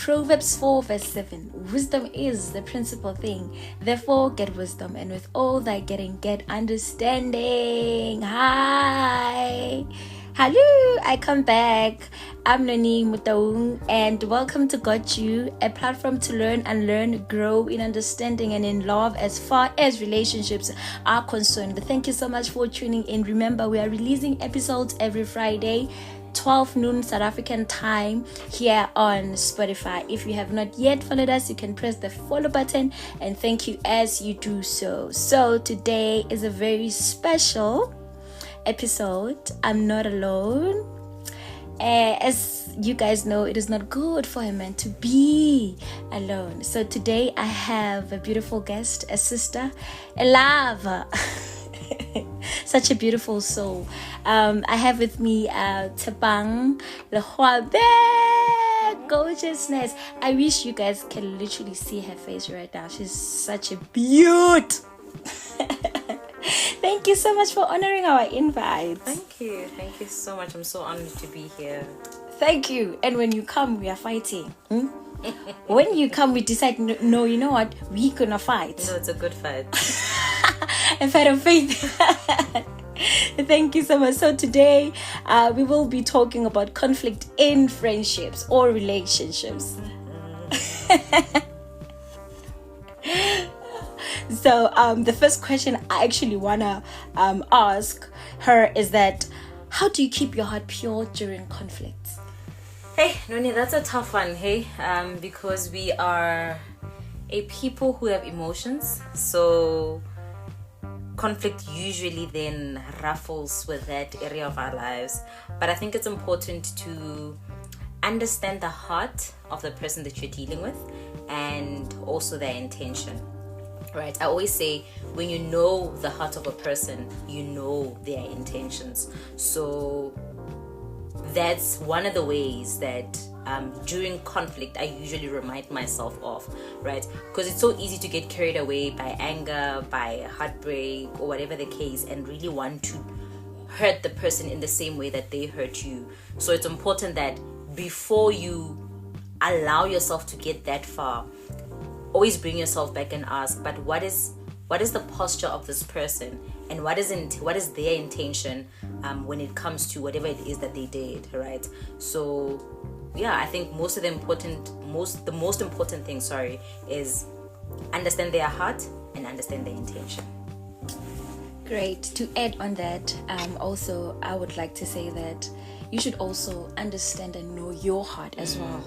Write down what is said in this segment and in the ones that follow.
Proverbs 4 verse 7. Wisdom is the principal thing. Therefore, get wisdom, and with all thy getting, get understanding. Hi. Hello, I come back. I'm Noni Mutaung, and welcome to Got You, a platform to learn and learn, grow in understanding and in love as far as relationships are concerned. Thank you so much for tuning in. Remember, we are releasing episodes every Friday, 12 noon South African time, here on Spotify. If you have not yet followed us, you can press the follow button, and thank you as you do so. So today is a very special episode. I'm not alone. As you guys know, it is not good for a man to be alone. So today I have a beautiful guest, a sister, a lover. Such a beautiful soul. I have with me Tshepang Legoabe. Gorgeousness. I wish you guys can literally see her face right now. She's such a beaut. Thank you so much for honoring our invite. Thank you so much. I'm so honored to be here. Thank you. And when you come, we are fighting. When you come, we decide, no, you know what, we're gonna fight. No, it's a good fight. A fight of faith. Thank you so much. So today we will be talking about conflict in friendships or relationships. So the first question I actually wanna ask her is that, how do you keep your heart pure during conflicts? Hey, Noni, that's a tough one, hey? Because we are a people who have emotions, so conflict usually then ruffles with that area of our lives. But I think it's important to understand the heart of the person that you're dealing with and also their intention. Right, I always say, when you know the heart of a person, you know their intentions. So that's one of the ways that during conflict I usually remind myself of, right? Because it's so easy to get carried away by anger, by heartbreak, or whatever the case, and really want to hurt the person in the same way that they hurt you. So it's important that before you allow yourself to get that far, always bring yourself back and ask, but what is the posture of this person, and what is their intention when it comes to whatever it is that they did, right? So yeah, I think the most important thing, is understand their heart and understand their intention. Great. To add on that, also I would like to say that you should also understand and know your heart as well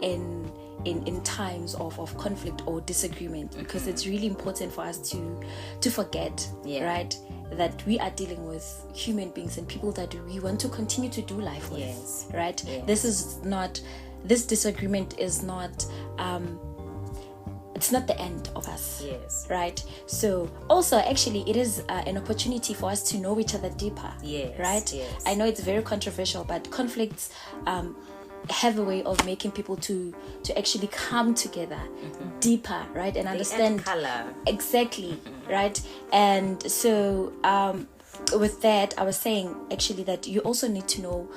in times of conflict or disagreement, because it's really important for us to forget, right, that we are dealing with human beings and people that we want to continue to do life with, right? This disagreement is not it's not the end of us, right? So also actually it is an opportunity for us to know each other deeper, right? I know it's very controversial, but conflicts have a way of making people to actually come together deeper, right, and understand color. Exactly, right? And so with that, I was saying actually that you also need to know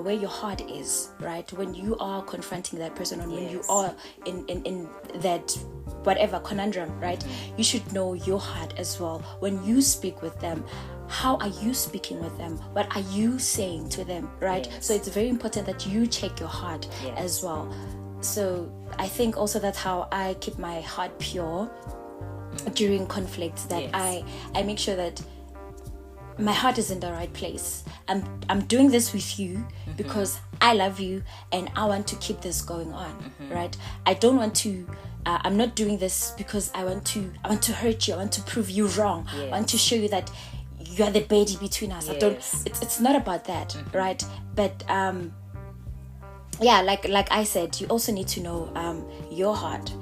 where your heart is, right, when you are confronting that person, or when you are in that whatever conundrum, right? You should know your heart as well. When you speak with them, how are you speaking with them? What are you saying to them, right? So it's very important that you check your heart as well. So I think also that's how I keep my heart pure during conflicts, that I make sure that my heart is in the right place. I'm doing this with you because I love you and I want to keep this going on, right? I don't want to I'm not doing this because I want to hurt you. I want to prove you wrong. I want to show you that you are the baby between us. It's not about that, right? But like I said, you also need to know your heart.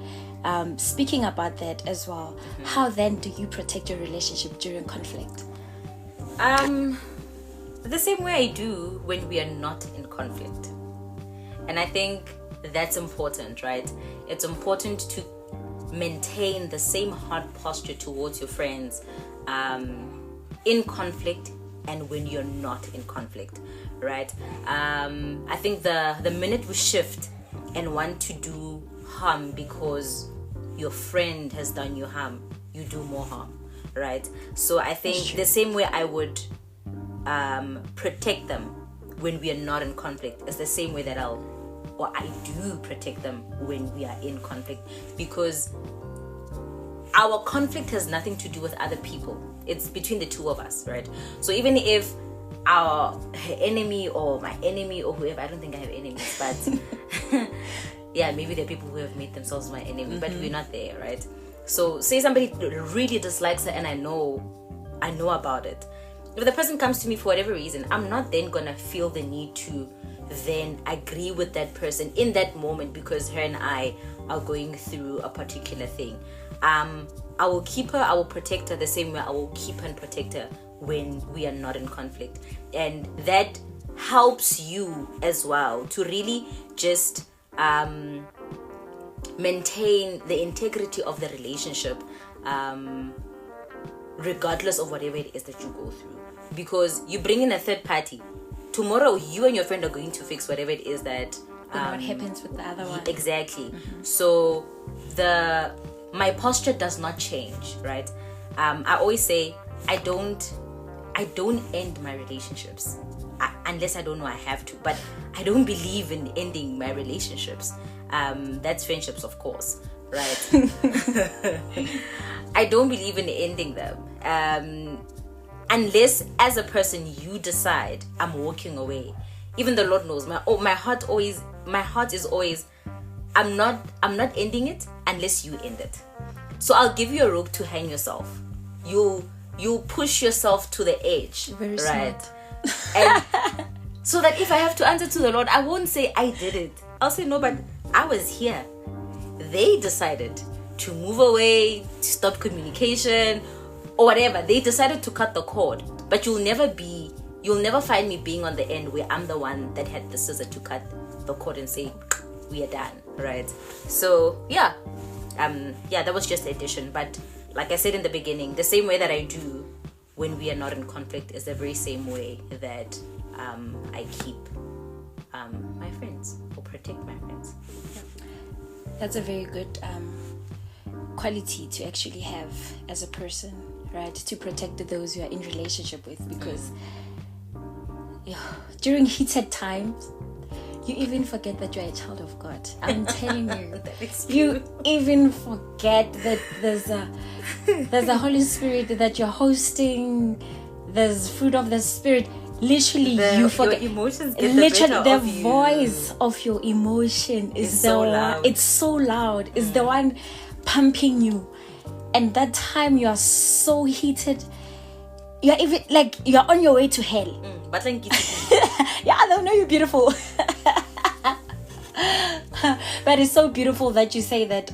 Speaking about that as well, how then do you protect your relationship during conflict? The same way I do when we are not in conflict. And I think that's important, right? It's important to maintain the same heart posture towards your friends in conflict and when you're not in conflict, right? I think the minute we shift and want to do harm because your friend has done you harm, you do more harm, right? So I think the same way I would protect them when we are not in conflict is the same way that I do protect them when we are in conflict, because our conflict has nothing to do with other people. It's between the two of us, right? So even if our enemy or my enemy or whoever, I don't think I have enemies, but yeah, maybe there are people who have made themselves my enemy, but we're not there, right? So say somebody really dislikes her and I know about it. If the person comes to me for whatever reason, I'm not then gonna feel the need to then agree with that person in that moment because her and I are going through a particular thing. I will keep her, I will protect her the same way I will keep and protect her when we are not in conflict. And that helps you as well to really just maintain the integrity of the relationship, regardless of whatever it is that you go through. Because you bring in a third party, tomorrow you and your friend are going to fix whatever it is that what happens with the other one. Exactly. So my posture does not change, right? I always say I don't end my relationships unless I don't know I have to, but I don't believe in ending my relationships. That's friendships, of course, right? I don't believe in ending them unless as a person you decide I'm walking away. Even the Lord knows my heart is always I'm not ending it unless you end it. So I'll give you a rope to hang yourself. You push yourself to the edge. Very right? smart. And so that if I have to answer to the Lord, I won't say I did it. I'll say no, but I was here. They decided to move away, to stop communication, or whatever. They decided to cut the cord. But you'll never find me being on the end where I'm the one that had the scissor to cut the cord and say we are done, right? So yeah, that was just the addition. But like I said in the beginning, the same way that I do when we are not in conflict is the very same way that I keep my friends or protect my friends. That's a very good quality to actually have as a person, right? To protect those you are in relationship with, because during heated times, you even forget that you're a child of God. I'm telling you, you even forget that there's a Holy Spirit that you're hosting. There's fruit of the Spirit. Literally, you forget. Your emotions get literally, the of voice of your emotion is the one. Loud. It's so loud. It's the one pumping you, and that time you are so heated. You're even like you're on your way to hell. But like, yeah, I don't know, you're beautiful. But it's so beautiful that you say that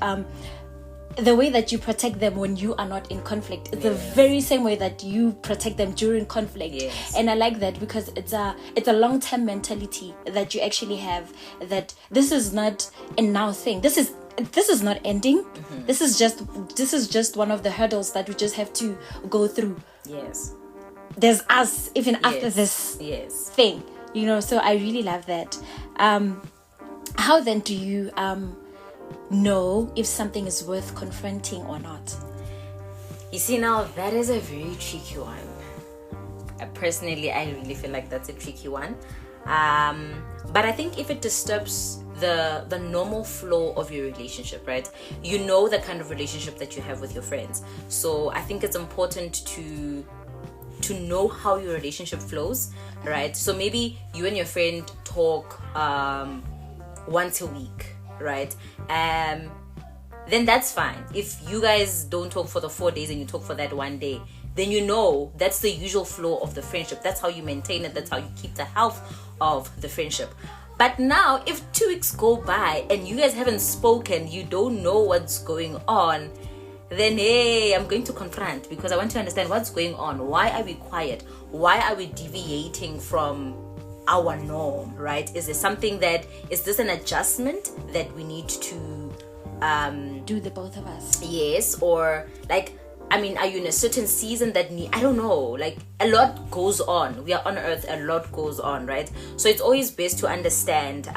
the way that you protect them when you are not in conflict is the very same way that you protect them during conflict. Yes. And I like that because it's a long-term mentality that you actually have, that this is not a now thing. This is not ending. Mm-hmm. This is just one of the hurdles that we just have to go through. Yes. There's us even after this thing, so I really love that. How then do you know if something is worth confronting or not? You see, now that is a very tricky one. Personally, I really feel like that's a tricky one. But I think if it disturbs the normal flow of your relationship, right? You know the kind of relationship that you have with your friends. So I think it's important to know how your relationship flows, right? So maybe you and your friend talk once a week, right? Then that's fine. If you guys don't talk for the 4 days and you talk for that 1 day, then that's the usual flow of the friendship. That's how you maintain it. That's how you keep the health of the friendship. But now, if 2 weeks go by and you guys haven't spoken, you don't know what's going on, then hey, I'm going to confront, because I want to understand what's going on. Why are we quiet? Why are we deviating from our norm, right? Is there something is this an adjustment that we need to do, the both of us? Yes, or are you in a certain season I don't know, a lot goes on. We are on earth, a lot goes on, right? So it's always best to understand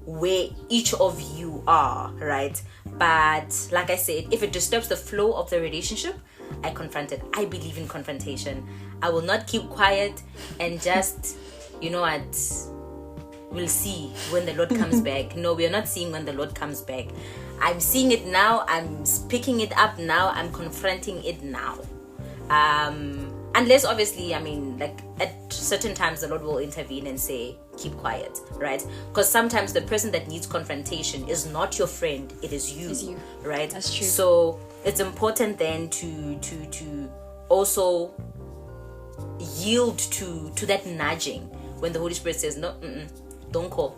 where each of you are, right? But like I said, if it disturbs the flow of the relationship, I confront it. I believe in confrontation. I will not keep quiet and just, you know what, we'll see when the Lord comes back. No, we are not seeing when the Lord comes back. I'm seeing it now. I'm picking it up now. I'm confronting it now. Unless obviously, I mean, like at certain times the Lord will intervene and say, keep quiet, right? Because sometimes the person that needs confrontation is not your friend, it is you, right? That's true. So it's important then to also yield to that nudging when the Holy Spirit says, no, don't call,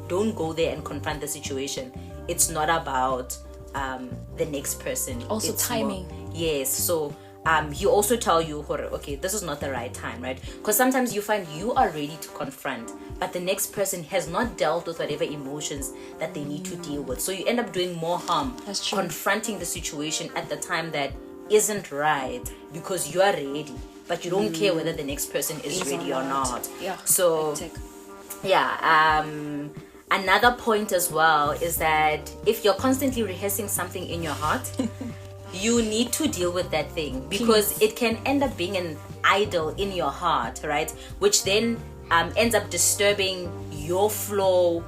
don't go there and confront the situation. It's not about the next person. Also it's timing. Yes, so he also tell you, okay, this is not the right time, right? Because sometimes you find you are ready to confront, but the next person has not dealt with whatever emotions that they need to deal with. So you end up doing more harm. That's true. Confronting the situation at the time that isn't right because you are ready, but you don't care whether the next person is ready or not. Yeah. So yeah, another point as well is that if you're constantly rehearsing something in your heart, you need to deal with that thing, because it can end up being an idol in your heart, right? Which then ends up disturbing your flow,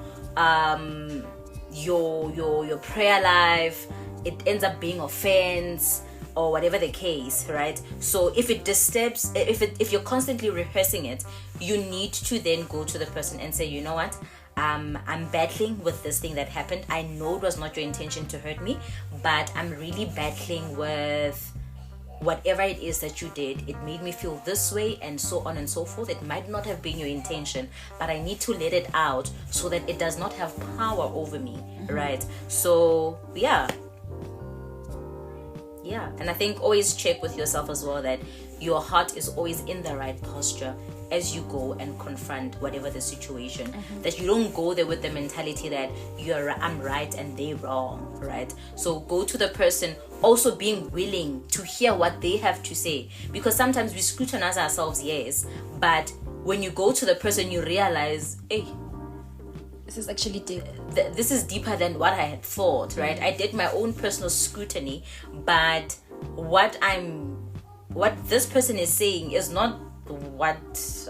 your prayer life. It ends up being offense or whatever the case, right? So if it disturbs, if you're constantly rehearsing it, you need to then go to the person and say, you know what, I'm battling with this thing that happened. I know it was not your intention to hurt me, but I'm really battling with whatever it is that you did. It made me feel this way, and so on and so forth. It might not have been your intention, but I need to let it out so that it does not have power over me, right? So yeah, and I think always check with yourself as well that your heart is always in the right posture as you go and confront whatever the situation. That you don't go there with the mentality that I'm right and they're wrong, right? So go to the person also being willing to hear what they have to say, because sometimes we scrutinize ourselves, yes, but when you go to the person you realize, hey, this is actually deep. This is deeper than what I had thought, right? I did my own personal scrutiny, but what this person is saying is not what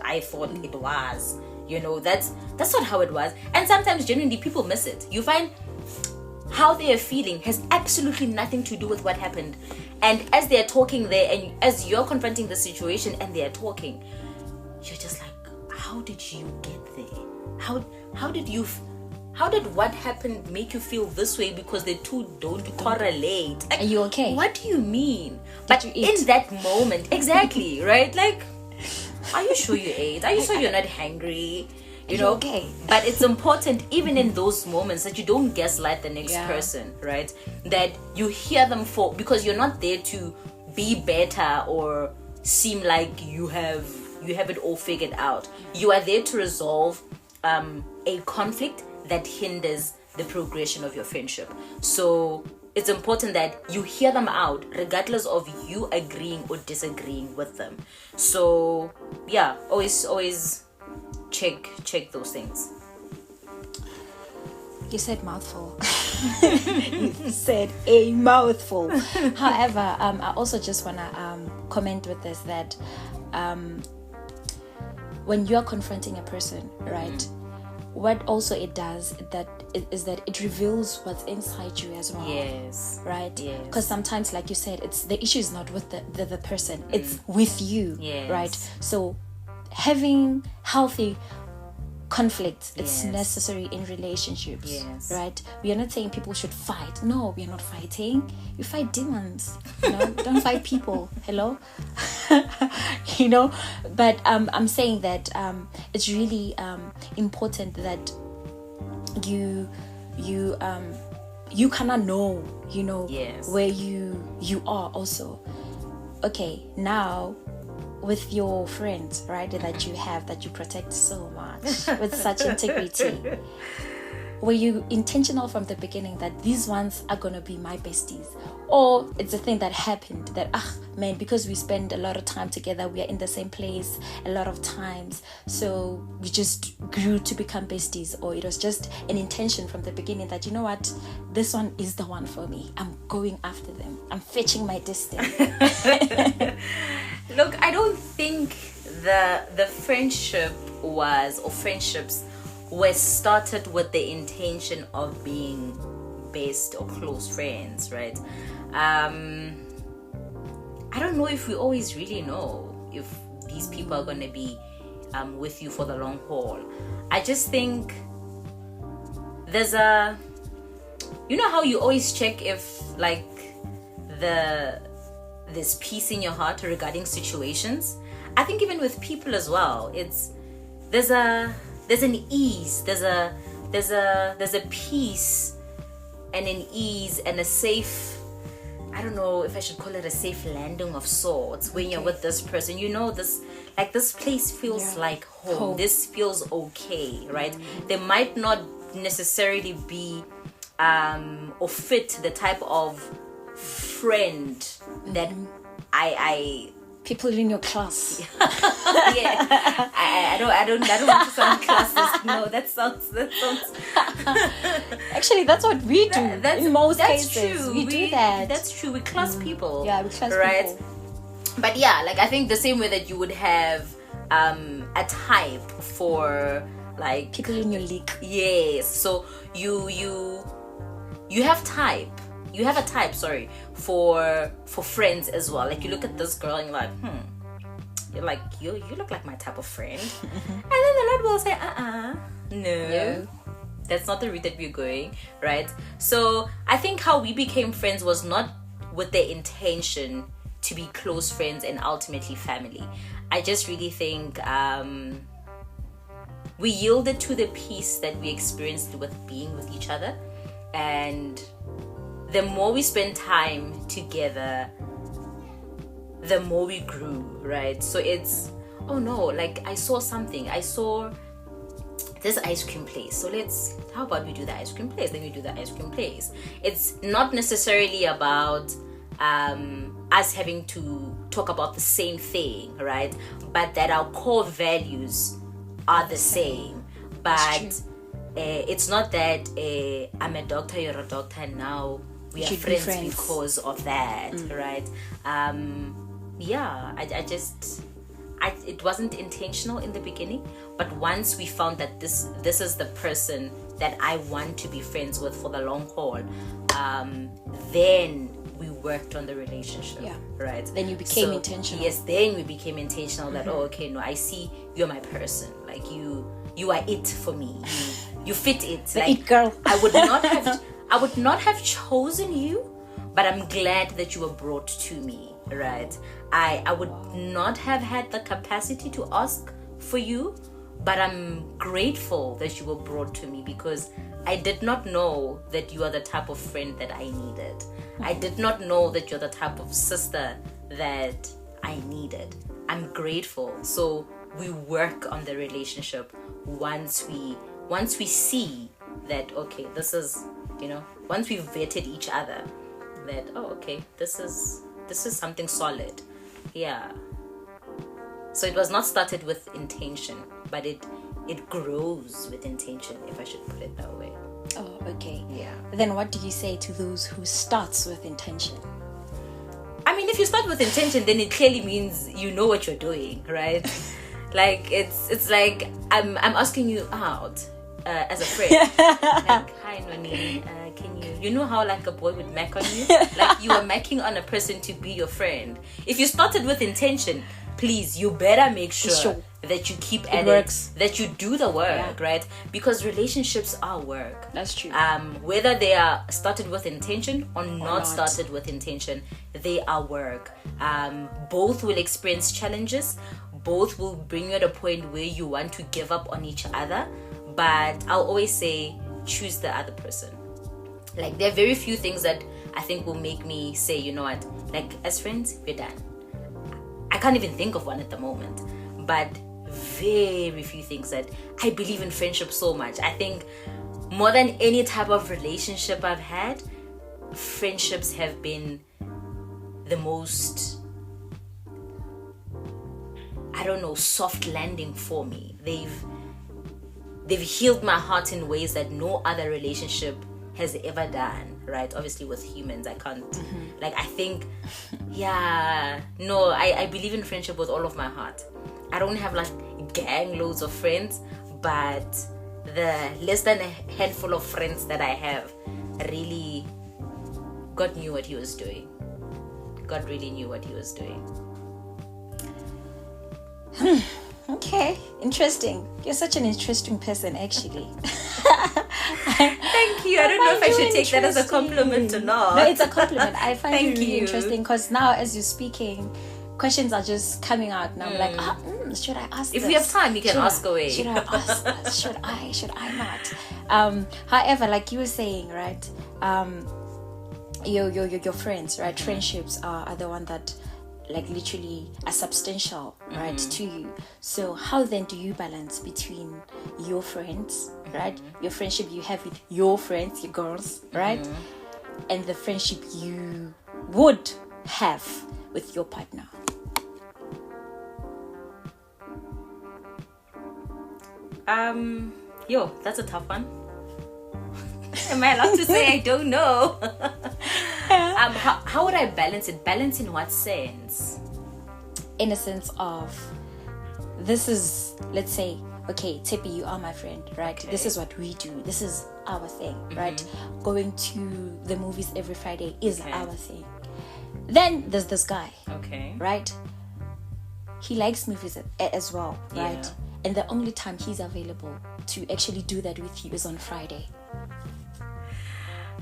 I thought it was. You know, that's not how it was. And sometimes genuinely people miss it. You find how they are feeling has absolutely nothing to do with what happened. And as they're talking there, and as you're confronting the situation and they're talking, you're just like, how did you get there? How did what happened make you feel this way? Because the two don't correlate. Like, are you okay? What do you mean? Did you eat? In that moment, exactly, right? Like, are you sure you ate? Are you sure you're not hungry? You know? Okay. But it's important, even in those moments, that you don't gaslight the next person, right? That you hear them because you're not there to be better or seem like you have it all figured out. You are there to resolve a conflict that hinders the progression of your friendship. So it's important that you hear them out regardless of you agreeing or disagreeing with them. So yeah, always check those things. You said mouthful. You said a mouthful. However, I also just want to comment with this that when you're confronting a person, right, what also it does is that it reveals what's inside you as well. Yes. Right? Yes. Because sometimes, like you said, it's the issue is not with the person, it's with you. Yes. Right? So having healthy conflict, it's Yes. necessary in relationships. Yes. Right? We are not saying people should fight. No, we are not fighting. You fight demons. You know, don't fight people. Hello? You know, but I'm saying that it's really important that you cannot know, you know, Yes. where you are also. Okay, now with your friends, right, that you protect so much with such integrity, were you intentional from the beginning that these ones are gonna be my besties? Or it's a thing that happened that, man, because we spend a lot of time together, we are in the same place a lot of times, so we just grew to become besties? Or it was just an intention from the beginning that, you know what, this one is the one for me. I'm going after them. I'm fetching my destiny. Look, I don't think the friendships were started with the intention of being best or close friends, right? I don't know if we always really know if these people are going to be with you for the long haul. I just think there's you know how you always check if like there's peace in your heart regarding situations. I think even with people as well, there's an ease, there's a peace and an ease and a safe, I don't know if I should call it a safe landing of sorts when you're with this person. You know, this place feels like home. This feels okay, right? There might not necessarily be or fit the type of friend that I people in your class. Yeah, I don't want to sound classist. No, that sounds. Actually, that's what we do. In most cases, true. we do that. That's true. We class people. Yeah, we class right? people. But yeah, like I think the same way that you would have a type for like People in your league. yes. So you have type. You have a type, sorry, for friends as well. Like you look at this girl and you're like, you're like, you look like my type of friend. And then the Lord will say, no, that's not the route that we're going, right? So I think how we became friends was not with the intention to be close friends and ultimately family. I just really think we yielded to the peace that we experienced with being with each other, and the more we spend time together, the more we grew, right? So it's, oh no, like I saw this ice cream place. So how about we do the ice cream place? Then we do the ice cream place. It's not necessarily about us having to talk about the same thing, right? But that our core values are the same. But it's not that I'm a doctor, you're a doctor, and now we are friends because of that, right? It wasn't intentional in the beginning, but once we found that this is the person that I want to be friends with for the long haul, then we worked on the relationship, right? Then you became intentional. Yes, then we became intentional that, I see you're my person. Like you are it for me. You fit it. The like, it girl. I would not have chosen you, but I'm glad that you were brought to me, right? I would not have had the capacity to ask for you, but I'm grateful that you were brought to me because I did not know that you are the type of friend that I needed. I did not know that you're the type of sister that I needed. I'm grateful. So we work on the relationship once we see that, okay, this is, once we've vetted each other, that, this is something solid. Yeah. So it was not started with intention, but it grows with intention, if I should put it that way. Oh, okay. Yeah. Then what do you say to those who starts with intention? I mean, if you start with intention, then it clearly means you know what you're doing, right? Like it's like I'm asking you out as a friend. Like, hi Noni, can you know how like a boy would mac on you? Like you are macking on a person to be your friend. If you started with intention, please, you better make sure that you keep at it, that you do the work, right? Because relationships are work. That's true. Whether they are started with intention or not started with intention, they are work. Both will experience challenges. Both will bring you at a point where you want to give up on each other. But I'll always say, choose the other person. Like, there are very few things that I think will make me say, you know what, like, as friends, we're done. I can't even think of one at the moment. But very few things that I believe in friendship so much. I think more than any type of relationship I've had, friendships have been the most, I don't know, soft landing for me. They've healed my heart in ways that no other relationship has ever done, right? Obviously with humans, I can't, like, I think, I believe in friendship with all of my heart. I don't have like gang loads of friends, but the less than a handful of friends that I have, really, God knew what he was doing. God really knew what he was doing. Okay, interesting. You're such an interesting person, actually. Thank you. I don't know if I should take that as a compliment or not. No, it's a compliment. I find Thank you really you. interesting because now, as you're speaking, questions are just coming out. Now I'm like, should I ask If this? we have time, you can ask away. Should I ask this? Should I not? However, like you were saying, right? Your friends, right? Friendships are the one that, like, literally are substantial, right, to you. So how then do you balance between your friends, right, your friendship you have with your friends, your girls, right, and the friendship you would have with your partner? That's a tough one. Am I allowed to say I don't know? How would I balance it? Balance in what sense? In a sense of, this is, let's say, okay, Tshepi, you are my friend, right? Okay. This is what we do. This is our thing, right? Going to the movies every Friday is our thing. Then there's this guy, Okay. right? He likes movies as well, right? Yeah. And the only time he's available to actually do that with you is on Friday.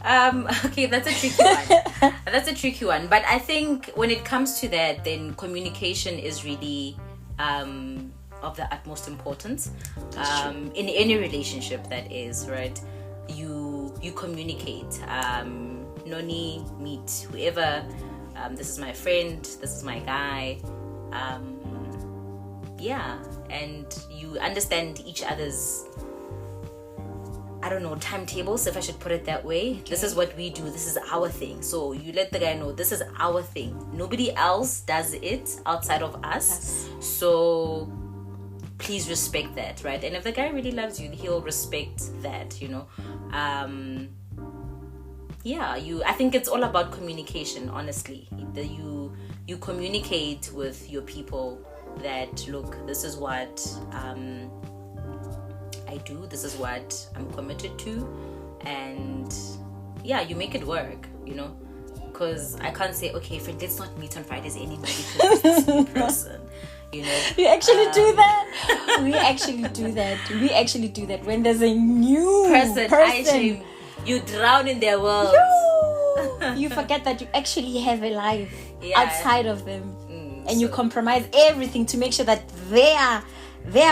Okay, that's a tricky one. That's a tricky one. But I think when it comes to that, then communication is really of the utmost importance. In any relationship, that is, right? You communicate. Noni, meet whoever. This is my friend. This is my guy. And you understand each other's, I don't know, timetables, if I should put it that way. Okay. This is what we do. This is our thing. So you let the guy know this is our thing. Nobody else does it outside of us. Yes. So please respect that, right? And if the guy really loves you, he'll respect that, you know. I think it's all about communication, honestly. You communicate with your people that, look, this is what I do, this is what I'm committed to, and you make it work, you know, because I can't say, okay, friend, let's not meet on Fridays anymore because it's the same person, you know. We actually do that. We actually do that when there's a new person. You drown in their world. You forget that you actually have a life outside of them, and you compromise everything to make sure that they're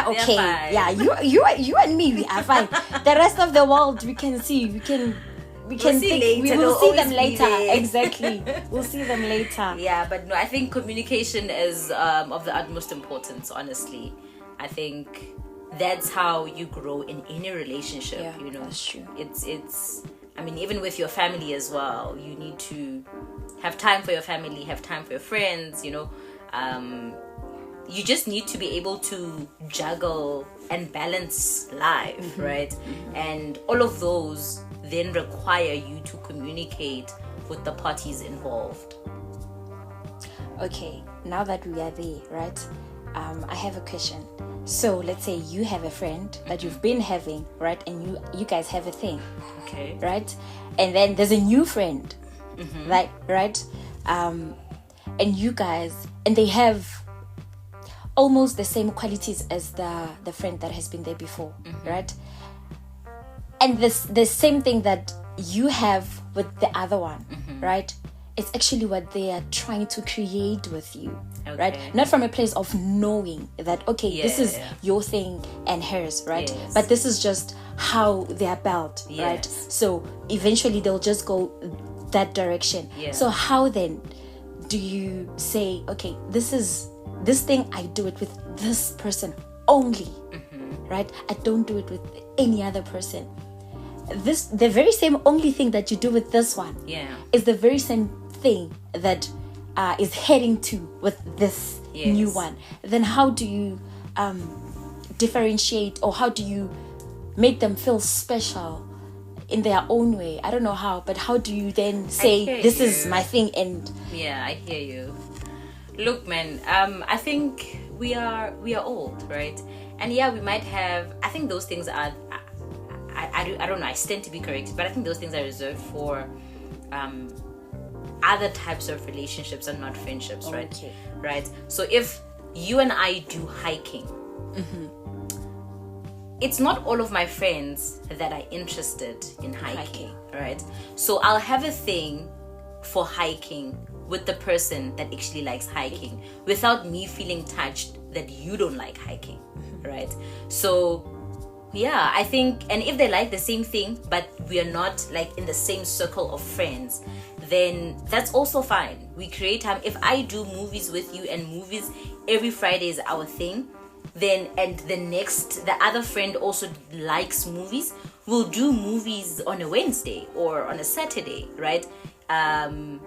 okay. Fine. You and me, we are fine. The rest of the world, we can see. We will see them later. Exactly. We'll see them later. Yeah, but no, I think communication is of the utmost importance, honestly. I think that's how you grow in any relationship. Yeah, you know, that's true. It's I mean, even with your family as well, you need to have time for your family, have time for your friends, you know. You just need to be able to juggle and balance life, right? And all of those then require you to communicate with the parties involved. Okay, now that we are there, right? I have a question. So let's say you have a friend that you've been having, right? And you guys have a thing, okay, right? And then there's a new friend, right? And you guys, and they have almost the same qualities as the friend that has been there before, right? And the same thing that you have with the other one, right? It's actually what they are trying to create with you, right? Not from a place of knowing that, okay, this is your thing and hers, right? Yes. But this is just how they are built, right? So eventually they'll just go that direction. So how then do you say, okay, this thing, I do it with this person only, right? I don't do it with any other person. the very same only thing that you do with this one is the very same thing that is heading to with this new one. Then how do you differentiate, or how do you make them feel special in their own way? I don't know how, but how do you then say this is my thing? And I hear you. Look, man, I think we are old, right? And we might have, I think those things are, I don't know, I stand to be corrected, but I think those things are reserved for other types of relationships and not friendships, right? So if you and I do hiking, it's not all of my friends that are interested in hiking, right? So I'll have a thing for hiking with the person that actually likes hiking without me feeling touched that you don't like hiking, right? So I think, and if they like the same thing but we are not like in the same circle of friends, then that's also fine. We create time. If I do movies with you and movies every Friday is our thing, then and the other friend also likes movies, we'll do movies on a Wednesday or on a Saturday, right? And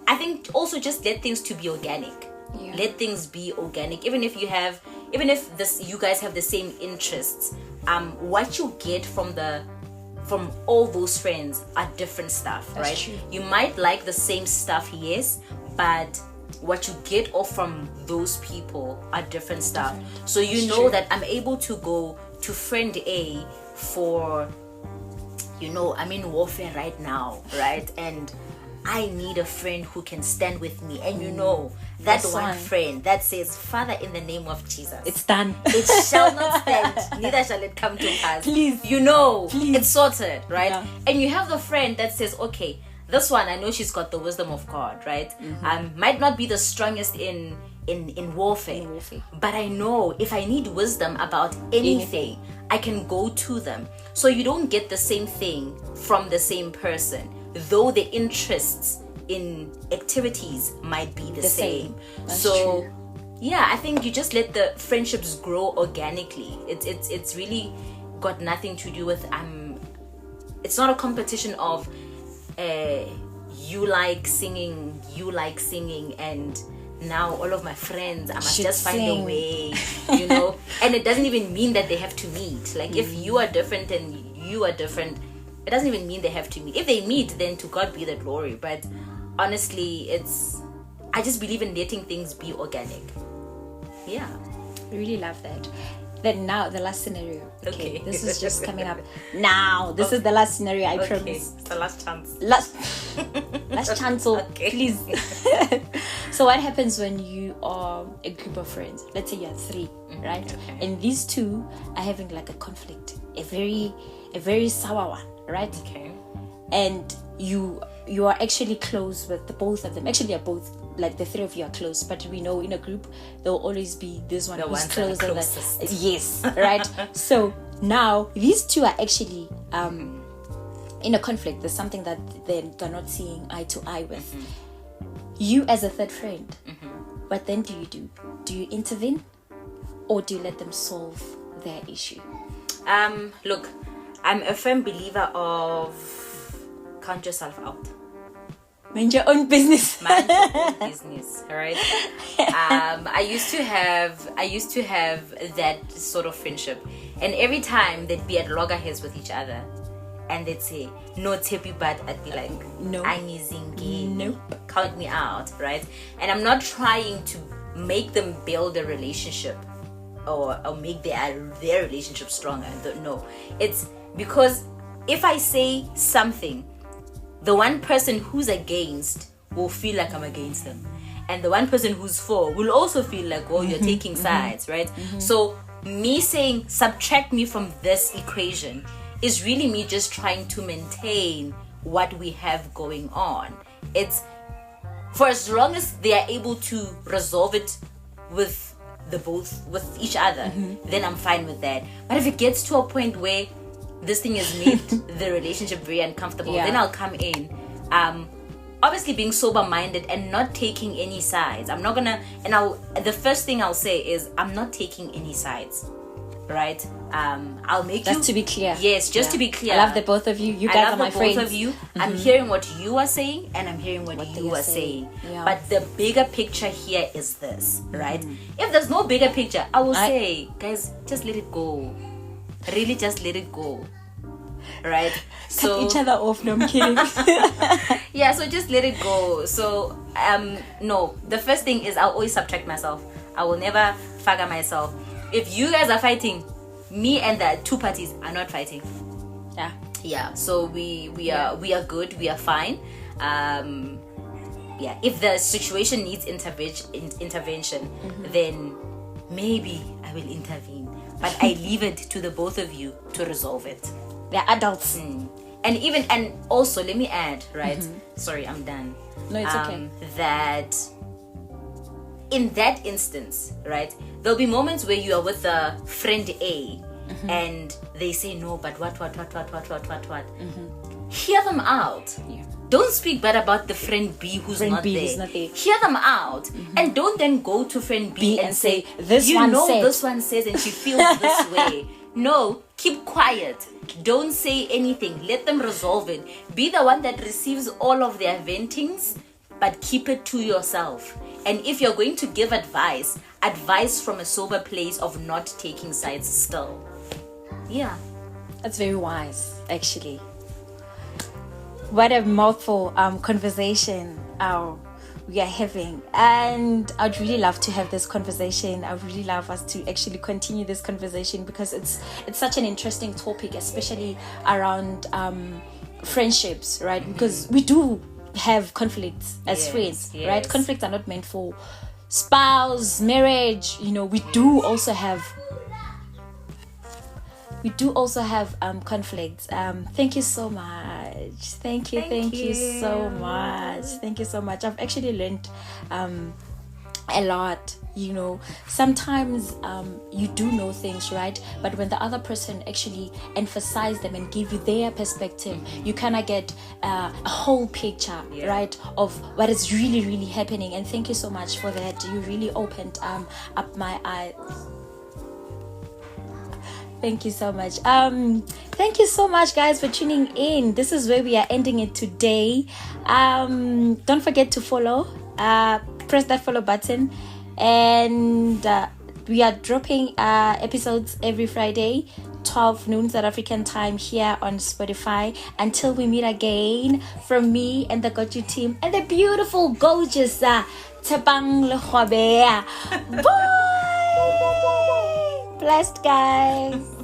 I think also just let things to be organic. Let things be organic. Even if you guys have the same interests, what you get from all those friends are different stuff, right? That's true. You might like the same stuff, yes, but what you get off from those people are different stuff. So you know that I'm able to go to friend A for, I'm in warfare right now, right? And I need a friend who can stand with me. And that one friend that says, Father, in the name of Jesus, it's done. It shall not stand, neither shall it come to pass. Please. Please. It's sorted, right? Yeah. And you have the friend that says, okay, this one, I know she's got the wisdom of God, right? Might not be the strongest in warfare, but I know if I need wisdom about anything, I can go to them. So you don't get the same thing from the same person, though the interests in activities might be the same. So true. I think you just let the friendships grow organically. It's really got nothing to do with it's not a competition of you like singing, and now all of my friends, I must just find a way, and it doesn't even mean that they have to meet. Like if you are different and you are different, it doesn't even mean they have to meet. If they meet, then to God be the glory. But honestly, I just believe in letting things be organic. I really love that. Then now the last scenario. Okay. This is just coming up now. This is the last scenario, I promise. It's the last chance. Last chance, please. So what happens when you are a group of friends? Let's say you're 3, right? Okay. And these 2 are having like a conflict, a very sour one, right? Okay. And you are actually close with the both of them. Actually, you're both, like the 3 of you are close, but we know in a group there will always be this one who's closer. Yes, right. So now these 2 are actually in a conflict. There's something that they're not seeing eye to eye with. You as a third friend, what then do you do? Do you intervene, or do you let them solve their issue? Look, I'm a firm believer of count yourself out. Mind your own business. Mind your own business, right? I used to have that sort of friendship, and every time they'd be at loggerheads with each other, and they'd say, "No, Tshepi," but I'd be like, "No, nope, count me out," right? And I'm not trying to make them build a relationship or make their relationship stronger. No, it's because if I say something, the one person who's against will feel like I'm against them, and the one person who's for will also feel like, oh, you're taking sides, right? So me saying subtract me from this equation is really me just trying to maintain what we have going on. It's for as long as they are able to resolve it with with each other, then I'm fine with that. But if it gets to a point where this thing has made the relationship very uncomfortable, then I'll come in, obviously being sober-minded and not taking any sides. I'm not gonna, the first thing I'll say is I'm not taking any sides, right? I'll make Just to be clear. Yes, just to be clear. I love the both of you. You guys are my friends. Both of you. I'm hearing what you are saying, and I'm hearing what you are saying. Yeah. But the bigger picture here is this, right? If there's no bigger picture, I will say, guys, just let it go. Really, just let it go. Right? So cut each other off. No, I'm kidding. yeah, so just let it go. So no, the first thing is I'll always subtract myself. I will never fagger myself. If you guys are fighting, me and the two parties are not fighting. Yeah, so we are good, we are fine. Yeah, if the situation needs intervention, then maybe I will intervene, but I leave it to the both of you to resolve it. They're adults. And also let me add, right? Sorry, I'm done. No, it's okay. That in that instance, right, there'll be moments where you are with a friend A and they say no, but what. Hear them out. Yeah. Don't speak bad about the friend B who's not there. Hear them out, and don't then go to friend B and say, this one says and she feels this way. No, keep quiet. Don't say anything. Let them resolve it. Be the one that receives all of their ventings, but keep it to yourself. And if you're going to give advice from a sober place of not taking sides still. Yeah. That's very wise, actually. What a mouthful conversation we are having, and I'd really love to have this conversation. I'd really love us to actually continue this conversation, because it's such an interesting topic, especially around friendships, right? Because we do have conflicts as friends, right? Conflicts are not meant for spouse, marriage. We do also have conflicts. Thank you so much. Thank you so much. Thank you so much. I've actually learned a lot. Sometimes you do know things, right? But when the other person actually emphasize them and give you their perspective, you kind of get a whole picture, right, of what is really, really happening. And thank you so much for that. You really opened up my eyes. Thank you so much. Thank you so much, guys, for tuning in. This is where we are ending it today. Don't forget to follow. Press that follow button. And we are dropping episodes every Friday, 12 noon South African time, here on Spotify. Until we meet again, from me and the Got You team and the beautiful, gorgeous Tshepang Legoabe. Bye! Blessed, guys.